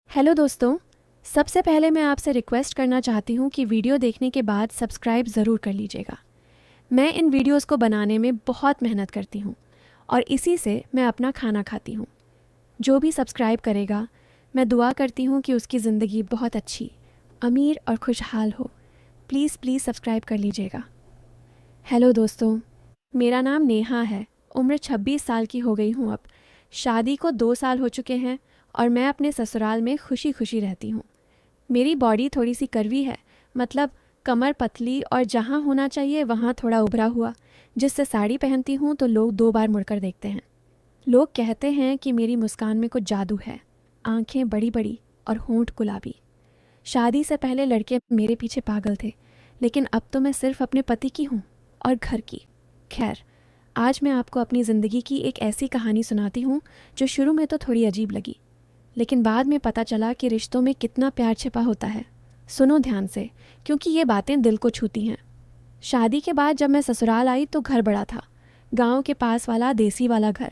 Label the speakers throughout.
Speaker 1: Hello दोस्तों। सबसे पहले मैं आपसे रिक्वेस्ट करना चाहती हूँ कि वीडियो देखने के बाद सब्सक्राइब ज़रूर कर लीजिएगा। मैं इन वीडियोस को बनाने में बहुत मेहनत करती हूँ और इसी से मैं अपना खाना खाती हूँ। जो भी सब्सक्राइब करेगा, मैं दुआ करती हूँ कि उसकी ज़िंदगी बहुत अच्छी, अमीर और खुशहाल हो। प्लीज़ प्लीज़ सब्सक्राइब कर लीजिएगा। हेलो दोस्तों, मेरा नाम नेहा है। उम्र 26 साल की हो गई हूँ अब। शादी को 2 साल हो चुके हैं और मैं अपने ससुराल में खुशी खुशी रहती हूँ। मेरी बॉडी थोड़ी सी कर्वी है, मतलब कमर पतली और जहाँ होना चाहिए वहाँ थोड़ा उभरा हुआ, जिससे साड़ी पहनती हूँ तो लोग 2 बार मुड़कर देखते हैं। लोग कहते हैं कि मेरी मुस्कान में कुछ जादू है, आंखें बड़ी बड़ी और होंठ गुलाबी। शादी से पहले लड़के मेरे पीछे पागल थे, लेकिन अब तो मैं सिर्फ अपने पति की हूँ और घर की। खैर, आज मैं आपको अपनी ज़िंदगी की एक ऐसी कहानी सुनाती हूँ जो शुरू में तो थोड़ी अजीब लगी, लेकिन बाद में पता चला कि रिश्तों में कितना प्यार छिपा होता है। सुनो ध्यान से, क्योंकि ये बातें दिल को छूती हैं। शादी के बाद जब मैं ससुराल आई तो घर बड़ा था, गांव के पास वाला देसी वाला घर,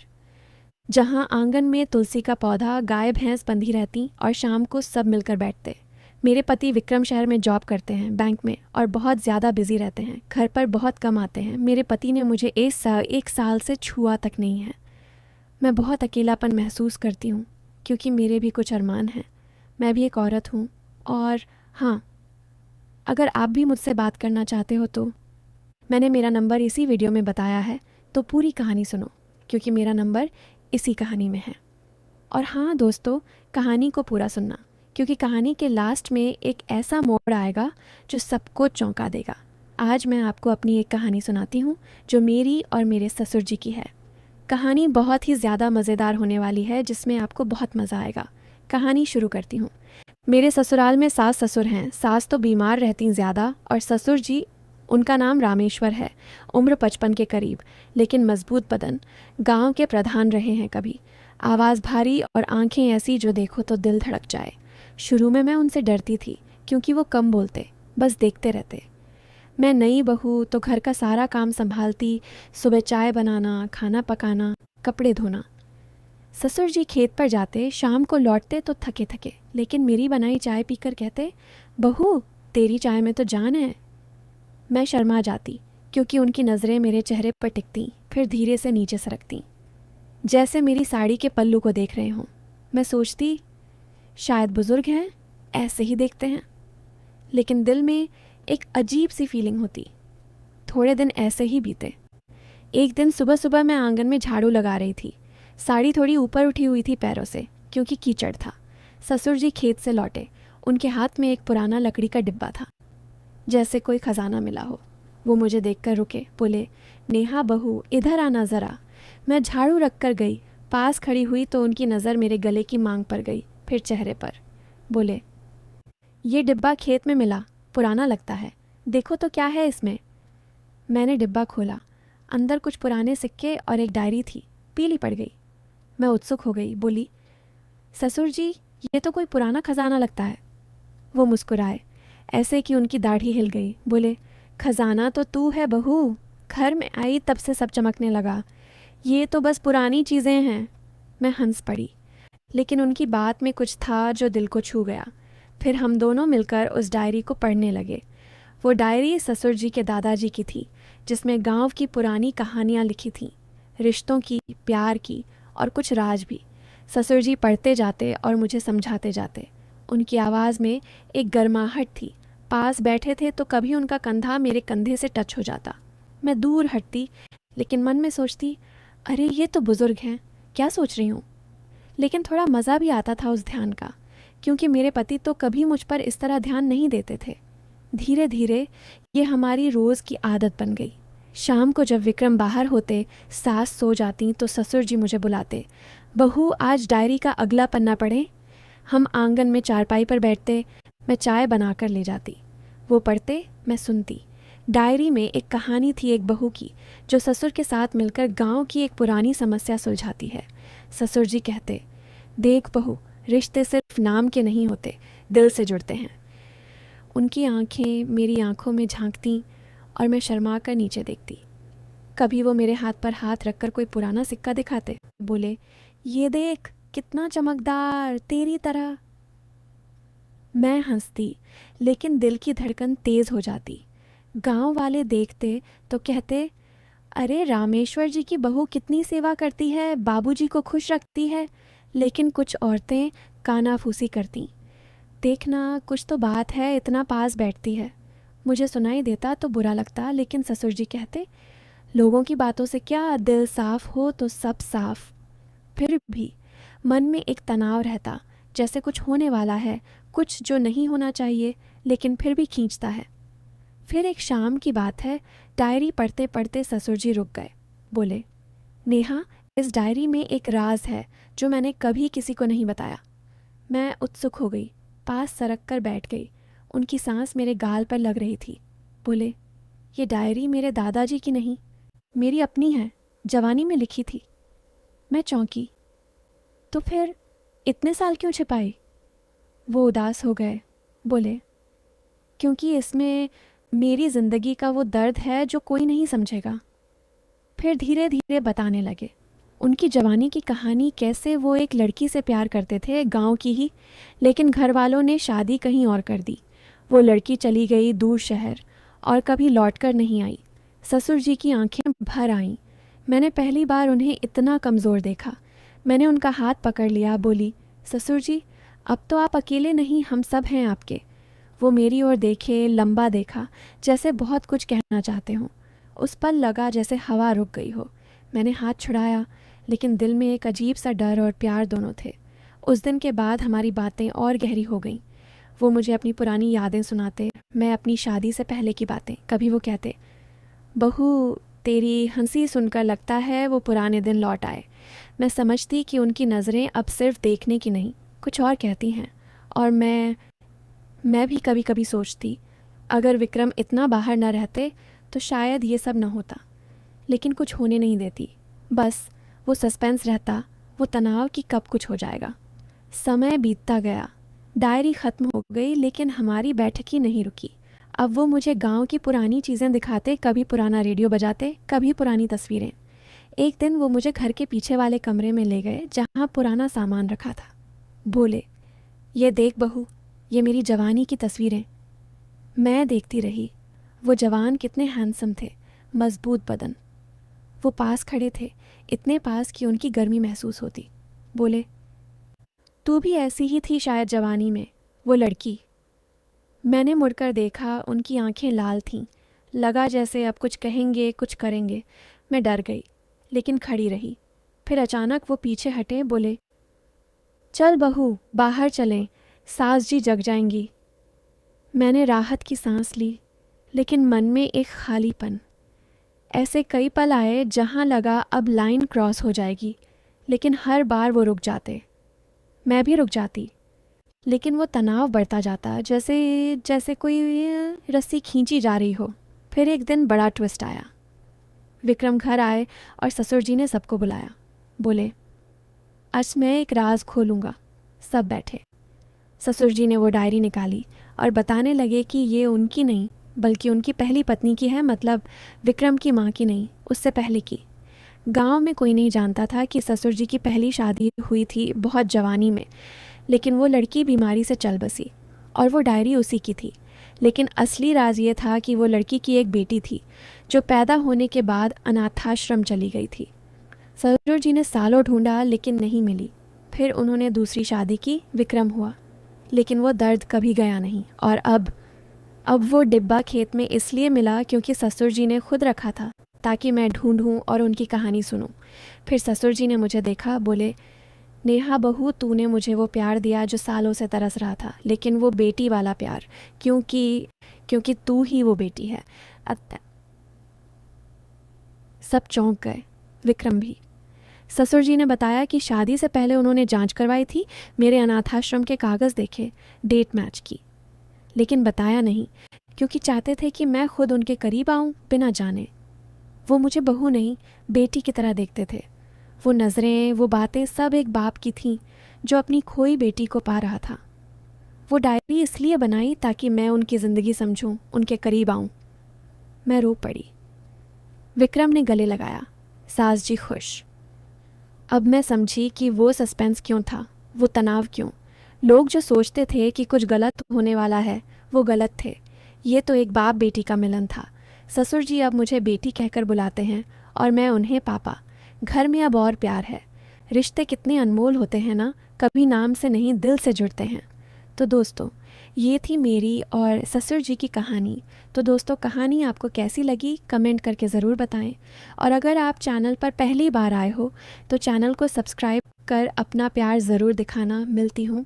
Speaker 1: जहां आंगन में तुलसी का पौधा, गाय भैंस बंधी रहती और शाम को सब मिलकर बैठते। मेरे पति विक्रम शहर में जॉब करते हैं, बैंक में, और बहुत ज़्यादा बिजी रहते हैं। घर पर बहुत कम आते हैं। मेरे पति ने मुझे एक साल से छुआ तक नहीं है। मैं बहुत अकेलापन महसूस करती हूँ, क्योंकि मेरे भी कुछ अरमान हैं। मैं भी एक औरत हूँ। और हाँ, अगर आप भी मुझसे बात करना चाहते हो तो मैंने मेरा नंबर इसी वीडियो में बताया है, तो पूरी कहानी सुनो, क्योंकि मेरा नंबर इसी कहानी में है। और हाँ दोस्तों, कहानी को पूरा सुनना, क्योंकि कहानी के लास्ट में एक ऐसा मोड़ आएगा जो सबको चौंका देगा। आज मैं आपको अपनी एक कहानी सुनाती हूँ जो मेरी और मेरे ससुर जी की है। कहानी बहुत ही ज़्यादा मज़ेदार होने वाली है, जिसमें आपको बहुत मज़ा आएगा। कहानी शुरू करती हूँ। मेरे ससुराल में सास ससुर हैं। सास तो बीमार रहती ज़्यादा, और ससुर जी, उनका नाम रामेश्वर है, उम्र 55 के करीब, लेकिन मजबूत बदन। गांव के प्रधान रहे हैं कभी। आवाज़ भारी और आंखें ऐसी जो देखो तो दिल धड़क जाए। शुरू में मैं उनसे डरती थी, क्योंकि वो कम बोलते, बस देखते रहते। मैं नई बहू तो घर का सारा काम संभालती, सुबह चाय बनाना, खाना पकाना, कपड़े धोना। ससुर जी खेत पर जाते, शाम को लौटते तो थके थके, लेकिन मेरी बनाई चाय पीकर कहते, बहू तेरी चाय में तो जान है। मैं शर्मा जाती, क्योंकि उनकी नज़रें मेरे चेहरे पर टिकती, फिर धीरे से नीचे सरकती, जैसे मेरी साड़ी के पल्लू को देख रहे हों। मैं सोचती, शायद बुजुर्ग हैं, ऐसे ही देखते हैं। लेकिन दिल में एक अजीब सी फीलिंग होती। थोड़े दिन ऐसे ही बीते। एक दिन सुबह सुबह मैं आंगन में झाड़ू लगा रही थी। साड़ी थोड़ी ऊपर उठी हुई थी पैरों से, क्योंकि कीचड़ था। ससुर जी खेत से लौटे। उनके हाथ में एक पुराना लकड़ी का डिब्बा था, जैसे कोई खजाना मिला हो। वो मुझे देखकर रुके, बोले, नेहा बहू इधर आना ज़रा। मैं झाड़ू रख कर गई, पास खड़ी हुई तो उनकी नज़र मेरे गले की मांग पर गई, फिर चेहरे पर। बोले, ये डिब्बा खेत में मिला, पुराना लगता है, देखो तो क्या है इसमें। मैंने डिब्बा खोला। अंदर कुछ पुराने सिक्के और एक डायरी थी। पीली पड़ गई। मैं उत्सुक हो गई, बोली, ससुर जी ये तो कोई पुराना खजाना लगता है। वो मुस्कुराए, ऐसे कि उनकी दाढ़ी हिल गई। बोले, खजाना तो तू है बहू, घर में आई तब से सब चमकने लगा, ये तो बस पुरानी चीज़ें हैं। मैं हंस पड़ी, लेकिन उनकी बात में कुछ था जो दिल को छू गया। फिर हम दोनों मिलकर उस डायरी को पढ़ने लगे। वो डायरी ससुर जी के दादाजी की थी, जिसमें गांव की पुरानी कहानियाँ लिखी थीं, रिश्तों की, प्यार की, और कुछ राज भी। ससुर जी पढ़ते जाते और मुझे समझाते जाते। उनकी आवाज़ में एक गर्माहट थी। पास बैठे थे तो कभी उनका कंधा मेरे कंधे से टच हो जाता। मैं दूर हटती, लेकिन मन में सोचती, अरे ये तो बुज़ुर्ग हैं, क्या सोच रही हूँ। लेकिन थोड़ा मज़ा भी आता था उस ध्यान का, क्योंकि मेरे पति तो कभी मुझ पर इस तरह ध्यान नहीं देते थे। धीरे धीरे ये हमारी रोज़ की आदत बन गई। शाम को जब विक्रम बाहर होते, सास सो जाती तो ससुर जी मुझे बुलाते, बहू आज डायरी का अगला पन्ना पढ़ें। हम आंगन में चारपाई पर बैठते। मैं चाय बनाकर ले जाती। वो पढ़ते, मैं सुनती। डायरी में एक कहानी थी एक बहू की, जो ससुर के साथ मिलकर गांव की एक पुरानी समस्या सुलझाती है। ससुर जी कहते, देख बहू, रिश्ते सिर्फ नाम के नहीं होते, दिल से जुड़ते हैं। उनकी आंखें मेरी आंखों में झांकती और मैं शर्मा कर नीचे देखती। कभी वो मेरे हाथ पर हाथ रखकर कोई पुराना सिक्का दिखाते। बोले, ये देख कितना चमकदार, तेरी तरह। मैं हंसती, लेकिन दिल की धड़कन तेज़ हो जाती। गांव वाले देखते तो कहते, अरे रामेश्वर जी की बहू कितनी सेवा करती है, बाबूजी को खुश रखती है। लेकिन कुछ औरतें कानाफूसी करती, देखना कुछ तो बात है, इतना पास बैठती है। मुझे सुनाई देता तो बुरा लगता, लेकिन ससुर जी कहते, लोगों की बातों से क्या, दिल साफ हो तो सब साफ। फिर भी मन में एक तनाव रहता, जैसे कुछ होने वाला है, कुछ जो नहीं होना चाहिए, लेकिन फिर भी खींचता है। फिर एक शाम की बात है, डायरी पढ़ते पढ़ते ससुर जी रुक गए। बोले, नेहा, इस डायरी में एक राज है जो मैंने कभी किसी को नहीं बताया। मैं उत्सुक हो गई, पास सरक कर बैठ गई। उनकी सांस मेरे गाल पर लग रही थी। बोले, ये डायरी मेरे दादाजी की नहीं, मेरी अपनी है, जवानी में लिखी थी। मैं चौंकी। तो फिर इतने साल क्यों छिपाई? वो उदास हो गए। बोले, क्योंकि इसमें मेरी ज़िंदगी का वो दर्द है जो कोई नहीं समझेगा। फिर धीरे धीरे बताने लगे उनकी जवानी की कहानी, कैसे वो एक लड़की से प्यार करते थे, गांव की ही, लेकिन घर वालों ने शादी कहीं और कर दी। वो लड़की चली गई दूर शहर और कभी लौटकर नहीं आई। ससुर जी की आंखें भर आईं। मैंने पहली बार उन्हें इतना कमज़ोर देखा। मैंने उनका हाथ पकड़ लिया, बोली, ससुर जी, अब तो आप अकेले नहीं, हम सब हैं आपके। वो मेरी ओर देखे, लंबा देखा, जैसे बहुत कुछ कहना चाहते हों। उस पल लगा जैसे हवा रुक गई हो। मैंने हाथ छुड़ाया, लेकिन दिल में एक अजीब सा डर और प्यार दोनों थे। उस दिन के बाद हमारी बातें और गहरी हो गईं। वो मुझे अपनी पुरानी यादें सुनाते, मैं अपनी शादी से पहले की बातें। कभी वो कहते, बहू, तेरी हंसी सुनकर लगता है वो पुराने दिन लौट आए। मैं समझती कि उनकी नज़रें अब सिर्फ देखने की नहीं, कुछ और कहती हैं। और मैं भी कभी कभी सोचती, अगर विक्रम इतना बाहर न रहते तो शायद ये सब न होता। लेकिन कुछ होने नहीं देती, बस वो सस्पेंस रहता, वो तनाव कि कब कुछ हो जाएगा। समय बीतता गया, डायरी ख़त्म हो गई, लेकिन हमारी बैठक ही नहीं रुकी। अब वो मुझे गांव की पुरानी चीज़ें दिखाते, कभी पुराना रेडियो बजाते, कभी पुरानी तस्वीरें। एक दिन वो मुझे घर के पीछे वाले कमरे में ले गए, जहाँ पुराना सामान रखा था। बोले, ये देख बहू, ये मेरी जवानी की तस्वीरें। मैं देखती रही। वो जवान कितने हैंडसम थे, मजबूत बदन। वो पास खड़े थे, इतने पास कि उनकी गर्मी महसूस होती। बोले, तू भी ऐसी ही थी शायद जवानी में, वो लड़की। मैंने मुड़कर देखा, उनकी आंखें लाल थीं। लगा जैसे अब कुछ कहेंगे, कुछ करेंगे। मैं डर गई, लेकिन खड़ी रही। फिर अचानक वो पीछे हटे, बोले, चल बहू, बाहर चलें, सास जी जग जाएंगी। मैंने राहत की सांस ली, लेकिन मन में एक खालीपन। ऐसे कई पल आए जहाँ लगा अब लाइन क्रॉस हो जाएगी, लेकिन हर बार वो रुक जाते। मैं भी रुक जाती, लेकिन वो तनाव बढ़ता जाता, जैसे जैसे कोई रस्सी खींची जा रही हो। फिर एक दिन बड़ा ट्विस्ट आया। विक्रम घर आए और ससुर जी ने सबको बुलाया। बोले, आज मैं एक राज खोलूँगा। सब बैठे। ससुर जी ने वो डायरी निकाली और बताने लगे कि ये उनकी नहीं, बल्कि उनकी पहली पत्नी की है, मतलब विक्रम की माँ की नहीं, उससे पहले की। गांव में कोई नहीं जानता था कि ससुर जी की पहली शादी हुई थी बहुत जवानी में, लेकिन वो लड़की बीमारी से चल बसी और वो डायरी उसी की थी। लेकिन असली राज ये था कि वो लड़की की एक बेटी थी जो पैदा होने के बाद अनाथाश्रम चली गई थी। ससुर जी ने सालों ढूंढा, लेकिन नहीं मिली। फिर उन्होंने दूसरी शादी की, विक्रम हुआ, लेकिन वो दर्द कभी गया नहीं। और अब वो डिब्बा खेत में इसलिए मिला क्योंकि ससुर जी ने खुद रखा था, ताकि मैं ढूंढूं और उनकी कहानी सुनूं। फिर ससुर जी ने मुझे देखा। बोले, नेहा बहू, तूने मुझे वो प्यार दिया जो सालों से तरस रहा था, लेकिन वो बेटी वाला प्यार, क्योंकि तू ही वो बेटी है। सब चौंक गए, विक्रम भी। ससुर जी ने बताया कि शादी से पहले उन्होंने जांच करवाई थी, मेरे अनाथाश्रम के कागज़ देखे, डेट मैच की, लेकिन बताया नहीं, क्योंकि चाहते थे कि मैं खुद उनके करीब आऊं बिना जाने। वो मुझे बहू नहीं, बेटी की तरह देखते थे। वो नज़रें, वो बातें सब एक बाप की थीं जो अपनी खोई बेटी को पा रहा था। वो डायरी इसलिए बनाई ताकि मैं उनकी ज़िंदगी समझूं, उनके करीब आऊं। मैं रो पड़ी। विक्रम ने गले लगाया, सास जी खुश। अब मैं समझी कि वो सस्पेंस क्यों था, वो तनाव क्यों। लोग जो सोचते थे कि कुछ गलत होने वाला है वो गलत थे। ये तो एक बाप बेटी का मिलन था। ससुर जी अब मुझे बेटी कहकर बुलाते हैं और मैं उन्हें पापा। घर में अब और प्यार है। रिश्ते कितने अनमोल होते हैं ना, कभी नाम से नहीं दिल से जुड़ते हैं। तो दोस्तों, ये थी मेरी और ससुर जी की कहानी। तो दोस्तों, कहानी आपको कैसी लगी कमेंट करके ज़रूर बताएं। और अगर आप चैनल पर पहली बार आए हो तो चैनल को सब्सक्राइब कर अपना प्यार ज़रूर दिखाना। मिलती हूँ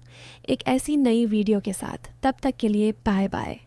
Speaker 1: एक ऐसी नई वीडियो के साथ। तब तक के लिए बाय बाय।